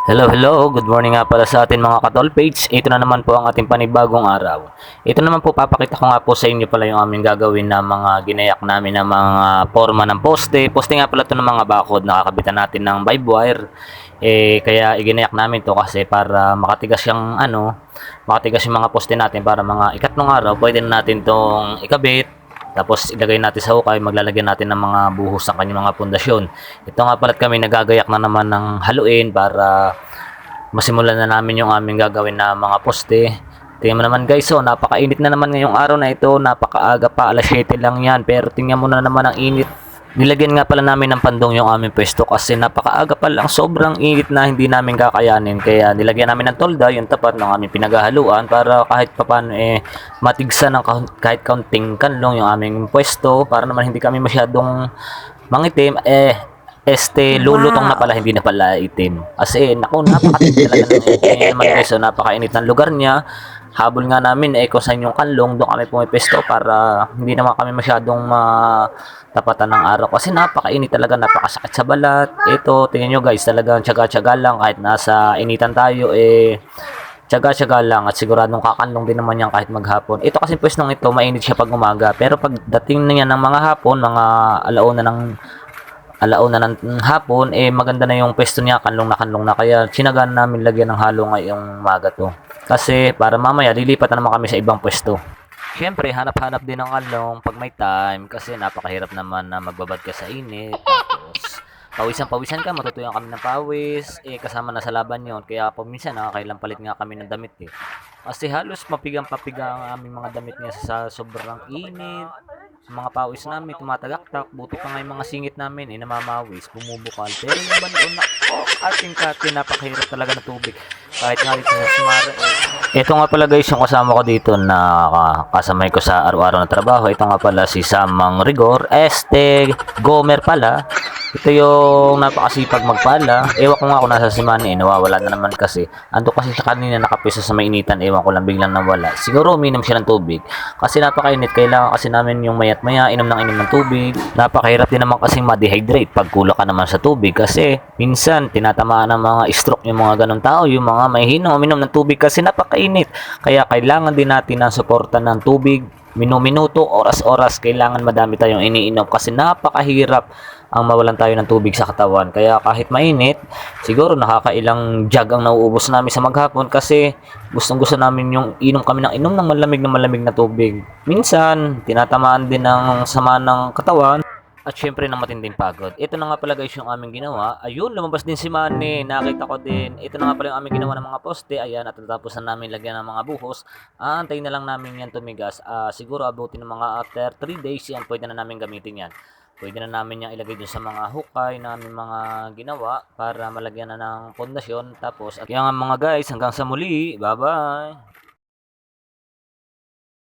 Hello, hello. Good morning nga pala sa atin mga katol page. Ito na naman po ang ating panibagong araw. Ito naman po papakita ko nga po sa inyo pala yung aming gagawin na mga ginayak namin na mga forma ng poste. Poste nga pala ito ng mga bakod. Nakakabitan natin ng vibe wire. Kaya iginayak namin to kasi para makatigas yung makatigas yung mga poste natin para mga ikatlong araw pwede na natin tong ikabit. Tapos ilagay natin sa hukay, maglalagyan natin ng mga buhos ng kanyang mga pundasyon. Ito nga pala't kami nagagayak na naman ng haluin para masimulan na namin yung aming gagawin na mga poste. Tingnan mo naman guys, so napakainit na naman ngayong araw na ito, napakaaga pa, alas 7 lang yan, pero tingnan mo na naman ang init. Nilagyan nga pala namin ng pandong yung aming pwesto kasi napakaaga pa lang, sobrang init na hindi namin kakayanin. Kaya nilagyan namin ng tolda, yung tapat ng aming pinaghahaluan para kahit papano matigsa ng kahit kaunting kanlong yung aming pwesto para naman hindi kami masyadong mangitim. Lulutong na pala, hindi na pala itim. As in, naku, napakatindi talaga ng init. Ngayon naman guys, so napakainit ng lugar niya. Habol nga namin kung saan yung kanlong, doon kami pumipesto para hindi naman kami masyadong matapatan ng araw. Kasi napakainit talaga, napakasakit sa balat. Ito, tingnan nyo guys, talagang tsaga-tsaga lang kahit nasa initan tayo, tsaga-tsaga lang at siguradong kakanlong din naman yan kahit maghapon. Ito kasi pwestong ito, mainit siya pag umaga. Pero pagdating na yan ng mga hapon, mga alauna ng hapon, maganda na yung pwesto niya, kanlong na kaya sinagan namin lagyan ng halo ngayong umaga to. Kasi para mamaya lilipat na naman kami sa ibang pwesto. Siyempre, hanap-hanap din ng kanlong pag may time kasi napakahirap naman na magbabad ka sa init. Tapos, pawisan-pawisan ka, matutuyan kami ng pawis, kasama na sa laban yon. Kaya pag minsan, nakakailang palit nga kami ng damit Kasi halos mapigang-papiga ang aming mga damit niya sa sobrang init. Sa mga pawis namin, tumatagaktak. Buti pa nga yung mga singit namin, namamawis, bumubukal. Pero yung banoon na, ating-kati, napakahirap talaga na tubig. Kahit nga dito sa Sumara, Ito nga pala guys, yung kasama ko dito na kasamay ko sa araw-araw na trabaho. Ito nga pala si Samang Rigor, Gomer pala. Ito yung napakasipag magpala. Ewan ko nga kung nasa si Manny, nawawala na naman kasi. Ando kasi siya kanina nakapisa sa mainitan, ewan ko lang biglang nawala. Siguro uminom siya ng tubig. Kasi napakainit, kailangan kasi namin yung mayat maya, inom ng tubig. Napakahirap din naman kasi ma-dehydrate pag kulang ka naman sa tubig. Kasi minsan, tinatamaan ng mga stroke yung mga ganong tao, yung mga may hino, uminom ng tubig kasi napakainit. Kaya kailangan din natin ng suporta ng tubig. Minuto, oras-oras, kailangan madami tayong iniinom kasi napakahirap ang mawalan tayo ng tubig sa katawan. Kaya kahit mainit, siguro nakakailang jug ang nauubos namin sa maghapon kasi gustong-gusto namin yung inom kami ng malamig na tubig. Minsan, tinatamaan din ng sama ng katawan at syempre ng matinding pagod. Ito na nga pala guys yung aming ginawa. Ayun, lumabas din si Manny. Nakita ko din. Ito na nga pala yung aming ginawa ng mga poste. Ayan, at natapos na namin lagyan ng mga buhos. Antayin na lang namin yan tumigas. Siguro abutin ng mga after 3 days yan. Pwede na namin gamitin yan. Pwede na namin yung ilagay dun sa mga hukay namin mga ginawa para malagyan na ng pundasyon. Tapos, at yung mga guys, hanggang sa muli. Bye-bye!